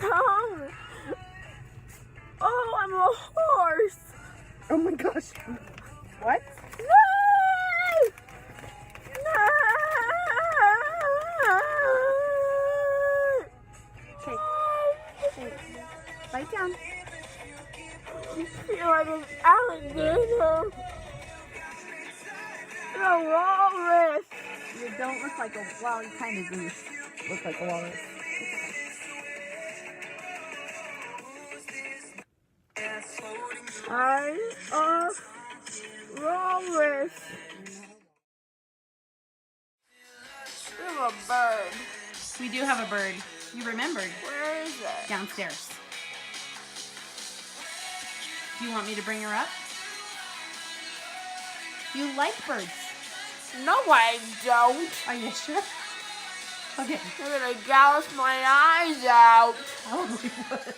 tongue. Oh, I'm a horse. Oh my gosh. What? No! No! Okay. Bite down. I feel like an alligator. A walrus. You don't look like a, well, you kind of do look like a walrus. I'm a walrus. I'm a bird. We do have a bird. You remembered. Where is it? Downstairs. Do you want me to bring her up? You like birds. No, I don't. Are you sure? Okay. I'm gonna gouge my eyes out. Probably would.